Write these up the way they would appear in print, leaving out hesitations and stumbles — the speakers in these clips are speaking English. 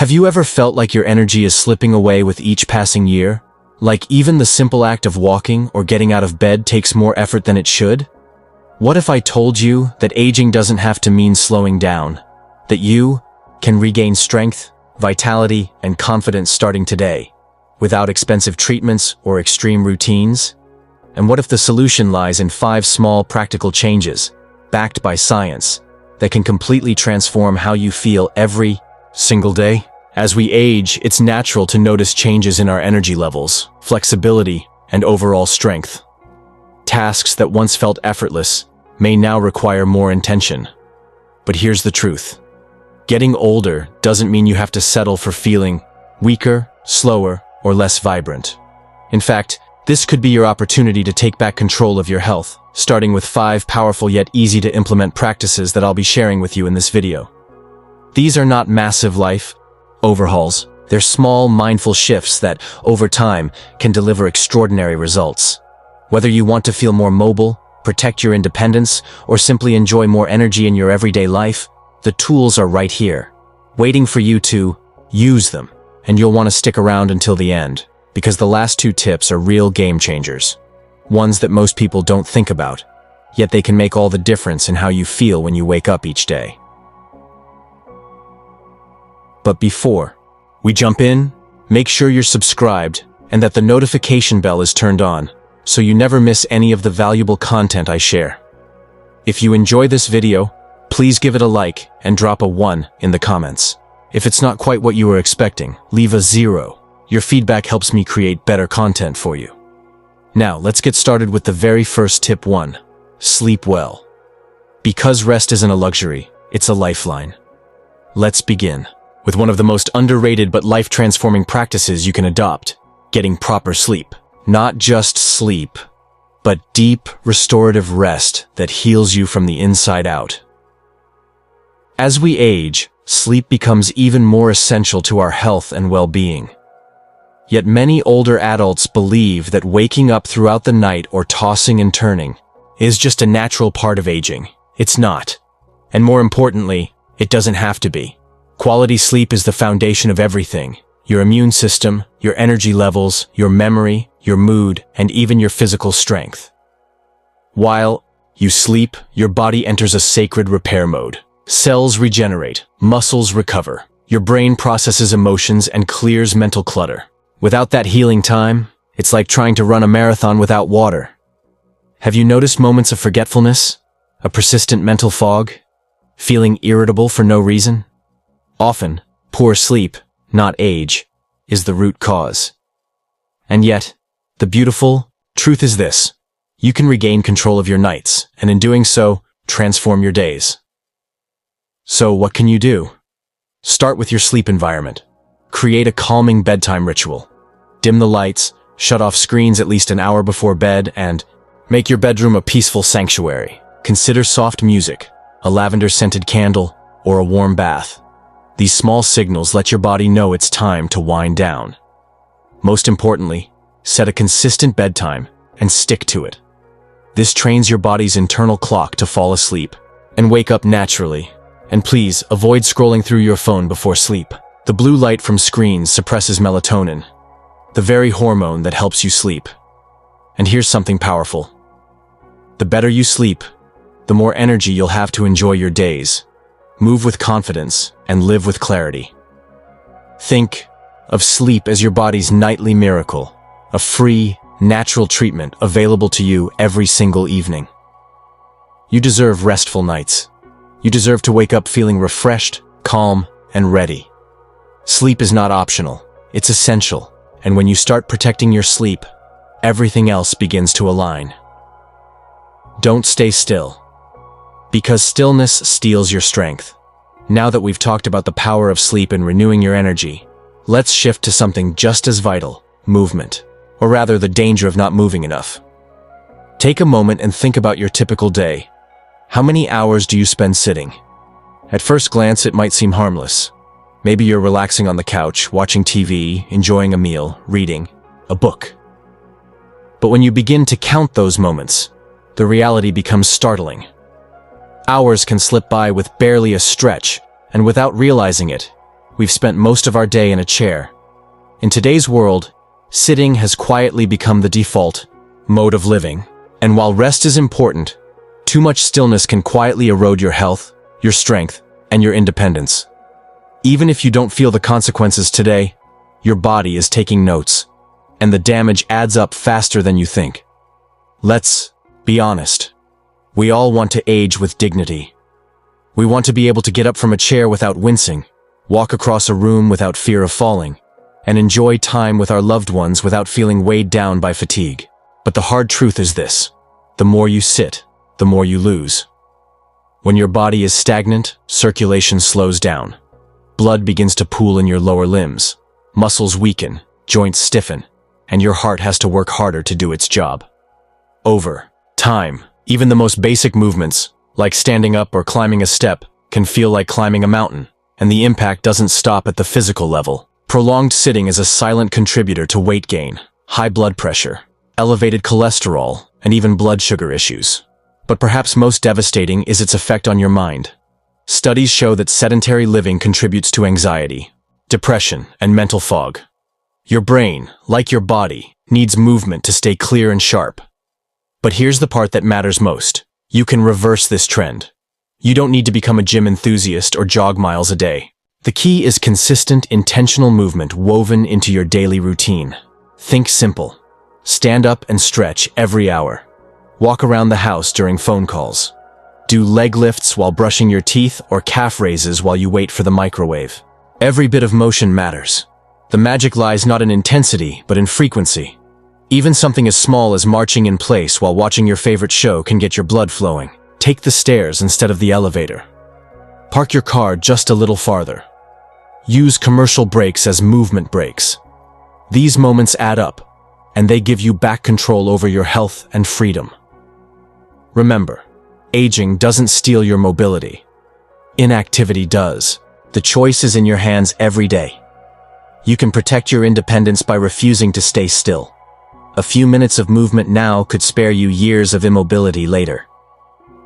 Have you ever felt like your energy is slipping away with each passing year? Like even the simple act of walking or getting out of bed takes more effort than it should? What if I told you that aging doesn't have to mean slowing down? That you can regain strength, vitality, and confidence starting today, without expensive treatments or extreme routines? And what if the solution lies in 5 small practical changes, backed by science, that can completely transform how you feel every single day? As we age, it's natural to notice changes in our energy levels, flexibility, and overall strength. Tasks that once felt effortless may now require more intention. But here's the truth. Getting older doesn't mean you have to settle for feeling weaker, slower, or less vibrant. In fact, this could be your opportunity to take back control of your health, starting with 5 powerful yet easy to implement practices that I'll be sharing with you in this video. These are not massive life overhauls. They're small, mindful shifts that, over time, can deliver extraordinary results. Whether you want to feel more mobile, protect your independence, or simply enjoy more energy in your everyday life, the tools are right here, waiting for you to use them. And you'll want to stick around until the end, because the last 2 tips are real game changers. Ones that most people don't think about, yet they can make all the difference in how you feel when you wake up each day. But before we jump in, make sure you're subscribed and that the notification bell is turned on, so you never miss any of the valuable content I share. If you enjoy this video, please give it a like and drop a 1 in the comments. If it's not quite what you were expecting, leave a 0. Your feedback helps me create better content for you. Now, let's get started with the very first tip 1. Sleep well. Because rest isn't a luxury, it's a lifeline. Let's begin with one of the most underrated but life-transforming practices you can adopt: getting proper sleep. Not just sleep, but deep, restorative rest that heals you from the inside out. As we age, sleep becomes even more essential to our health and well-being. Yet many older adults believe that waking up throughout the night or tossing and turning is just a natural part of aging. It's not. And more importantly, it doesn't have to be. Quality sleep is the foundation of everything: your immune system, your energy levels, your memory, your mood, and even your physical strength. While you sleep, your body enters a sacred repair mode. Cells regenerate, muscles recover, your brain processes emotions and clears mental clutter. Without that healing time, it's like trying to run a marathon without water. Have you noticed moments of forgetfulness? A persistent mental fog? Feeling irritable for no reason? Often, poor sleep, not age, is the root cause. And yet, the beautiful truth is this: you can regain control of your nights, and in doing so, transform your days. So what can you do? Start with your sleep environment. Create a calming bedtime ritual. Dim the lights, shut off screens at least an hour before bed, and make your bedroom a peaceful sanctuary. Consider soft music, a lavender-scented candle, or a warm bath. These small signals let your body know it's time to wind down. Most importantly, set a consistent bedtime and stick to it. This trains your body's internal clock to fall asleep and wake up naturally. And please, avoid scrolling through your phone before sleep. The blue light from screens suppresses melatonin, the very hormone that helps you sleep. And here's something powerful. The better you sleep, the more energy you'll have to enjoy your days, move with confidence, and live with clarity. Think of sleep as your body's nightly miracle, a free, natural treatment available to you every single evening. You deserve restful nights. You deserve to wake up feeling refreshed, calm, and ready. Sleep is not optional, it's essential, and when you start protecting your sleep, everything else begins to align. Don't stay still, because stillness steals your strength. Now that we've talked about the power of sleep and renewing your energy, let's shift to something just as vital: movement, or rather the danger of not moving enough. Take a moment and think about your typical day. How many hours do you spend sitting? At first glance, it might seem harmless. Maybe you're relaxing on the couch, watching TV, enjoying a meal, reading a book. But when you begin to count those moments, the reality becomes startling. Hours can slip by with barely a stretch, and without realizing it, we've spent most of our day in a chair. In today's world, sitting has quietly become the default mode of living. And while rest is important, too much stillness can quietly erode your health, your strength, and your independence. Even if you don't feel the consequences today, your body is taking notes, and the damage adds up faster than you think. Let's be honest. We all want to age with dignity. We want to be able to get up from a chair without wincing, walk across a room without fear of falling, and enjoy time with our loved ones without feeling weighed down by fatigue. But the hard truth is this: the more you sit, the more you lose. When your body is stagnant, circulation slows down. Blood begins to pool in your lower limbs, muscles weaken, joints stiffen, and your heart has to work harder to do its job. Over time, even the most basic movements, like standing up or climbing a step, can feel like climbing a mountain, and the impact doesn't stop at the physical level. Prolonged sitting is a silent contributor to weight gain, high blood pressure, elevated cholesterol, and even blood sugar issues. But perhaps most devastating is its effect on your mind. Studies show that sedentary living contributes to anxiety, depression, and mental fog. Your brain, like your body, needs movement to stay clear and sharp. But here's the part that matters most. You can reverse this trend. You don't need to become a gym enthusiast or jog miles a day. The key is consistent, intentional movement woven into your daily routine. Think simple. Stand up and stretch every hour. Walk around the house during phone calls. Do leg lifts while brushing your teeth or calf raises while you wait for the microwave. Every bit of motion matters. The magic lies not in intensity, but in frequency. Even something as small as marching in place while watching your favorite show can get your blood flowing. Take the stairs instead of the elevator. Park your car just a little farther. Use commercial breaks as movement breaks. These moments add up, and they give you back control over your health and freedom. Remember, aging doesn't steal your mobility. Inactivity does. The choice is in your hands every day. You can protect your independence by refusing to stay still. A few minutes of movement now could spare you years of immobility later.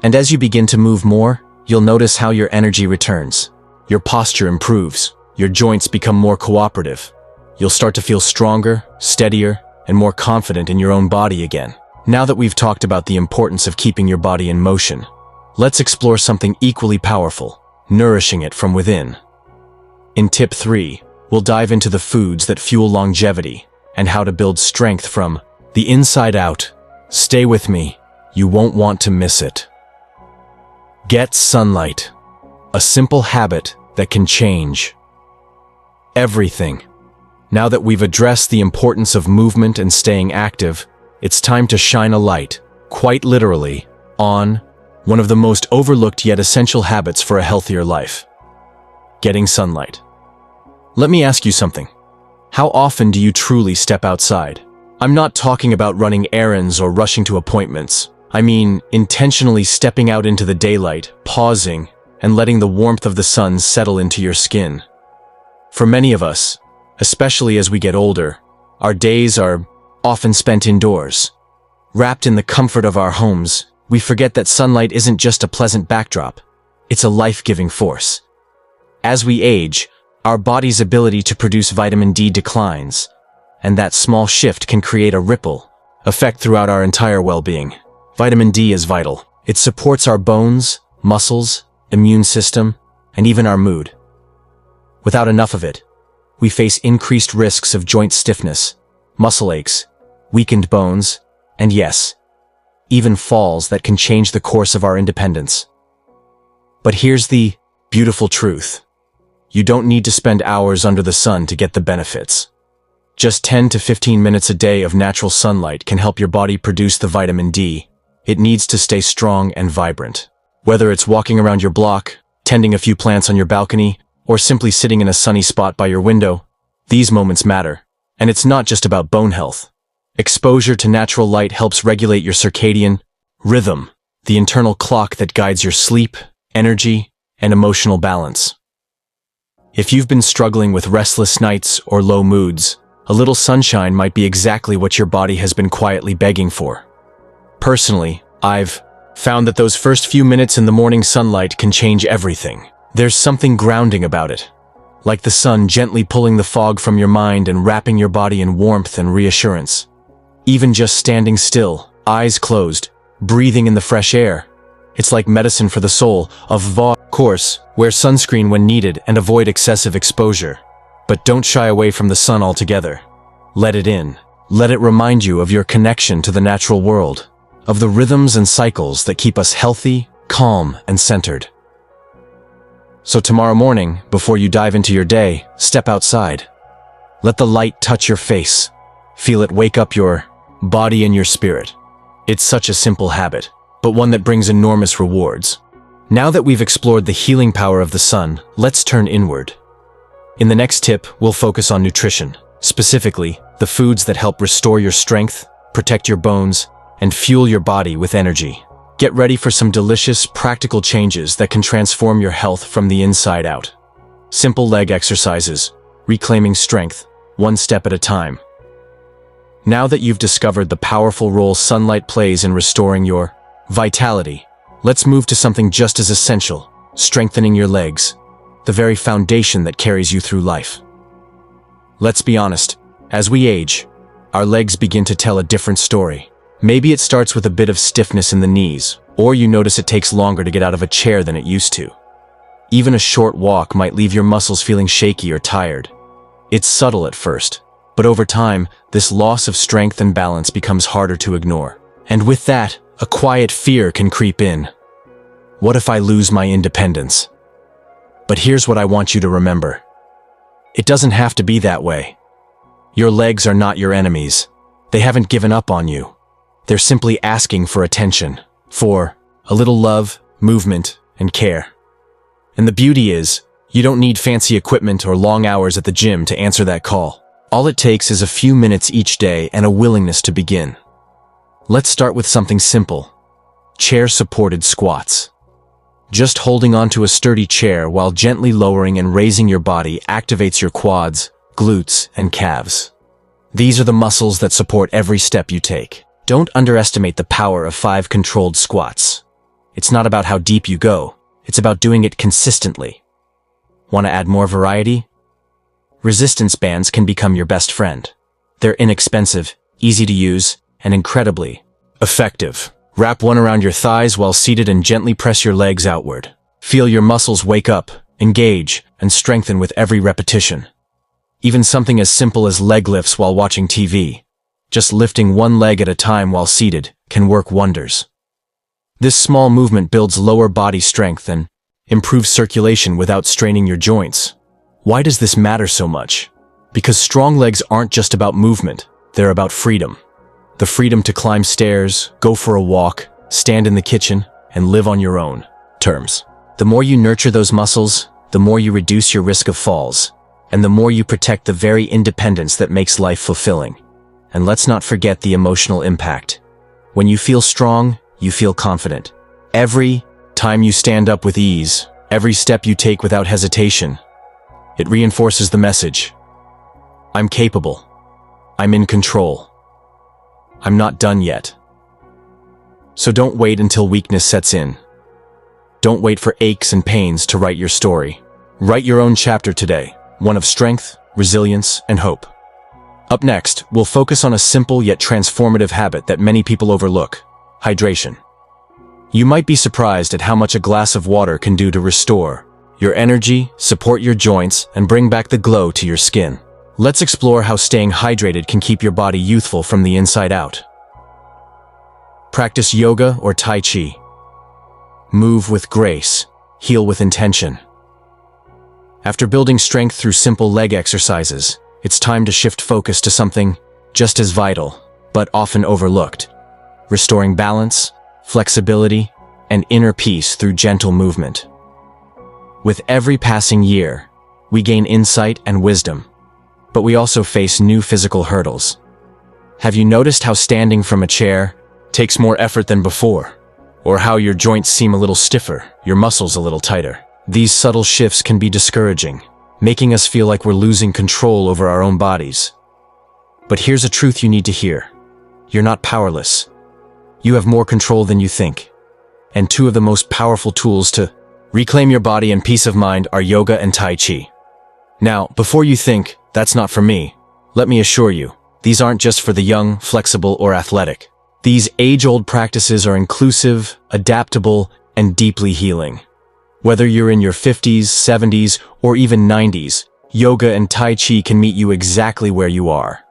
And as you begin to move more, you'll notice how your energy returns. Your posture improves. Your joints become more cooperative. You'll start to feel stronger, steadier, and more confident in your own body again. Now that we've talked about the importance of keeping your body in motion, let's explore something equally powerful: nourishing it from within. In Tip 3, we'll dive into the foods that fuel longevity and how to build strength from the inside out. Stay with me, you won't want to miss it. Get sunlight, a simple habit that can change everything. Now that we've addressed the importance of movement and staying active, it's time to shine a light, quite literally, on one of the most overlooked yet essential habits for a healthier life: getting sunlight. Let me ask you something. How often do you truly step outside? I'm not talking about running errands or rushing to appointments. I mean intentionally stepping out into the daylight, pausing, and letting the warmth of the sun settle into your skin. For many of us, especially as we get older, our days are often spent indoors. Wrapped in the comfort of our homes, we forget that sunlight isn't just a pleasant backdrop. It's a life-giving force. As we age, our body's ability to produce vitamin D declines, and that small shift can create a ripple effect throughout our entire well-being. Vitamin D is vital. It supports our bones, muscles, immune system, and even our mood. Without enough of it, we face increased risks of joint stiffness, muscle aches, weakened bones, and yes, even falls that can change the course of our independence. But here's the beautiful truth. You don't need to spend hours under the sun to get the benefits. Just 10 to 15 minutes a day of natural sunlight can help your body produce the vitamin D it needs to stay strong and vibrant. Whether it's walking around your block, tending a few plants on your balcony, or simply sitting in a sunny spot by your window, these moments matter. And it's not just about bone health. Exposure to natural light helps regulate your circadian rhythm, the internal clock that guides your sleep, energy, and emotional balance. If you've been struggling with restless nights or low moods, a little sunshine might be exactly what your body has been quietly begging for. Personally, I've found that those first few minutes in the morning sunlight can change everything. There's something grounding about it, like the sun gently pulling the fog from your mind and wrapping your body in warmth and reassurance. Even just standing still, eyes closed, breathing in the fresh air. It's like medicine for the soul. Of course, wear sunscreen when needed and avoid excessive exposure. But don't shy away from the sun altogether. Let it in. Let it remind you of your connection to the natural world, of the rhythms and cycles that keep us healthy, calm, and centered. So tomorrow morning, before you dive into your day, step outside. Let the light touch your face. Feel it wake up your body and your spirit. It's such a simple habit, but one that brings enormous rewards. Now that we've explored the healing power of the sun, let's turn inward. In the next tip, we'll focus on nutrition, specifically the foods that help restore your strength, protect your bones, and fuel your body with energy. Get ready for some delicious, practical changes that can transform your health from the inside out. Simple leg exercises, reclaiming strength, one step at a time. Now that you've discovered the powerful role sunlight plays in restoring your vitality, let's move to something just as essential, strengthening your legs, the very foundation that carries you through life. Let's be honest, as we age, our legs begin to tell a different story. Maybe it starts with a bit of stiffness in the knees, or you notice it takes longer to get out of a chair than it used to. Even a short walk might leave your muscles feeling shaky or tired. It's subtle at first, but over time, this loss of strength and balance becomes harder to ignore. And with that, a quiet fear can creep in. What if I lose my independence? But here's what I want you to remember. It doesn't have to be that way. Your legs are not your enemies. They haven't given up on you. They're simply asking for attention, for a little love, movement, and care. And the beauty is, you don't need fancy equipment or long hours at the gym to answer that call. All it takes is a few minutes each day and a willingness to begin. Let's start with something simple. Chair-supported squats. Just holding onto a sturdy chair while gently lowering and raising your body activates your quads, glutes, and calves. These are the muscles that support every step you take. Don't underestimate the power of 5 controlled squats. It's not about how deep you go, it's about doing it consistently. Want to add more variety? Resistance bands can become your best friend. They're inexpensive, easy to use, and incredibly effective. Wrap one around your thighs while seated and gently press your legs outward. Feel your muscles wake up, engage, and strengthen with every repetition. Even something as simple as leg lifts while watching TV, just lifting one leg at a time while seated, can work wonders. This small movement builds lower body strength and improves circulation without straining your joints. Why does this matter so much? Because strong legs aren't just about movement, they're about freedom. The freedom to climb stairs, go for a walk, stand in the kitchen, and live on your own terms. The more you nurture those muscles, the more you reduce your risk of falls, and the more you protect the very independence that makes life fulfilling. And let's not forget the emotional impact. When you feel strong, you feel confident. Every time you stand up with ease, every step you take without hesitation, it reinforces the message. I'm capable. I'm in control. I'm not done yet. So don't wait until weakness sets in. Don't wait for aches and pains to write your story. Write your own chapter today, one of strength, resilience, and hope. Up next, we'll focus on a simple yet transformative habit that many people overlook: hydration. You might be surprised at how much a glass of water can do to restore your energy, support your joints, and bring back the glow to your skin. Let's explore how staying hydrated can keep your body youthful from the inside out. Practice yoga or Tai Chi. Move with grace, heal with intention. After building strength through simple leg exercises, it's time to shift focus to something just as vital, but often overlooked: restoring balance, flexibility, and inner peace through gentle movement. With every passing year, we gain insight and wisdom, but we also face new physical hurdles. Have you noticed how standing from a chair takes more effort than before? Or how your joints seem a little stiffer, your muscles a little tighter? These subtle shifts can be discouraging, making us feel like we're losing control over our own bodies. But here's a truth you need to hear. You're not powerless. You have more control than you think. And 2 of the most powerful tools to reclaim your body and peace of mind are yoga and Tai Chi. Now, before you think, that's not for me, let me assure you, these aren't just for the young, flexible, or athletic. These age-old practices are inclusive, adaptable, and deeply healing. Whether you're in your 50s, 70s, or even 90s, yoga and Tai Chi can meet you exactly where you are.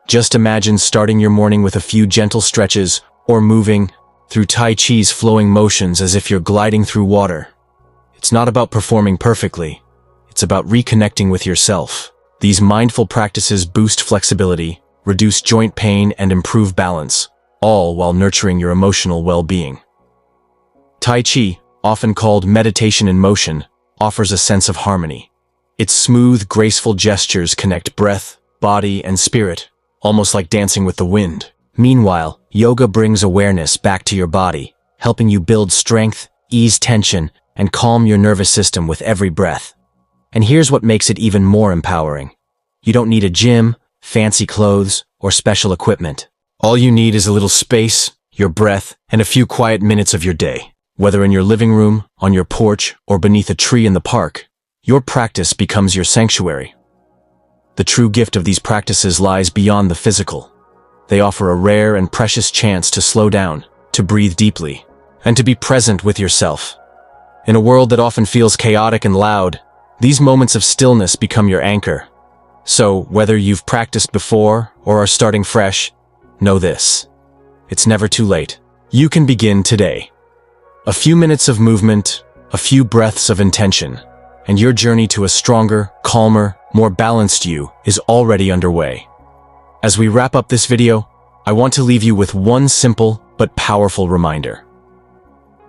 Just imagine starting your morning with a few gentle stretches or moving through Tai Chi's flowing motions as if you're gliding through water. It's not about performing perfectly. It's about reconnecting with yourself. These mindful practices boost flexibility, reduce joint pain, and improve balance, all while nurturing your emotional well-being. Tai Chi, often called meditation in motion, offers a sense of harmony. Its smooth, graceful gestures connect breath, body, and spirit, almost like dancing with the wind. Meanwhile, yoga brings awareness back to your body, helping you build strength, ease tension, and calm your nervous system with every breath. And here's what makes it even more empowering. You don't need a gym, fancy clothes, or special equipment. All you need is a little space, your breath, and a few quiet minutes of your day. Whether in your living room, on your porch, or beneath a tree in the park, your practice becomes your sanctuary. The true gift of these practices lies beyond the physical. They offer a rare and precious chance to slow down, to breathe deeply, and to be present with yourself. In a world that often feels chaotic and loud, these moments of stillness become your anchor. So, whether you've practiced before or are starting fresh, know this: it's never too late. You can begin today. A few minutes of movement, a few breaths of intention, and your journey to a stronger, calmer, more balanced you is already underway. As we wrap up this video, I want to leave you with one simple but powerful reminder.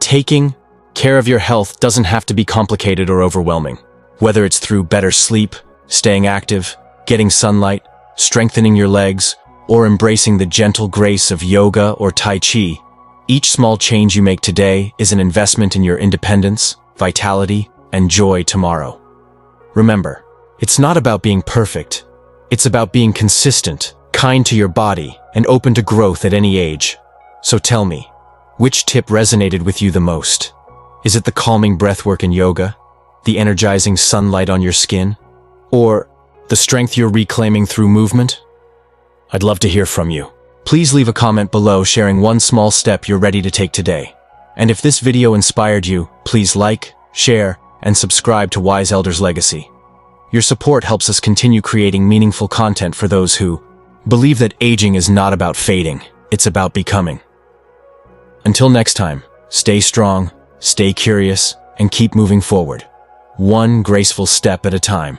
Taking care of your health doesn't have to be complicated or overwhelming. Whether it's through better sleep, staying active, getting sunlight, strengthening your legs, or embracing the gentle grace of yoga or Tai Chi, each small change you make today is an investment in your independence, vitality, and joy tomorrow. Remember, it's not about being perfect. It's about being consistent, kind to your body, and open to growth at any age. So tell me, which tip resonated with you the most? Is it the calming breathwork in yoga? The energizing sunlight on your skin? Or the strength you're reclaiming through movement? I'd love to hear from you. Please leave a comment below sharing one small step you're ready to take today. And if this video inspired you, please like, share, and subscribe to Wise Elders Legacy. Your support helps us continue creating meaningful content for those who believe that aging is not about fading, it's about becoming. Until next time, stay strong, stay curious, and keep moving forward, one graceful step at a time.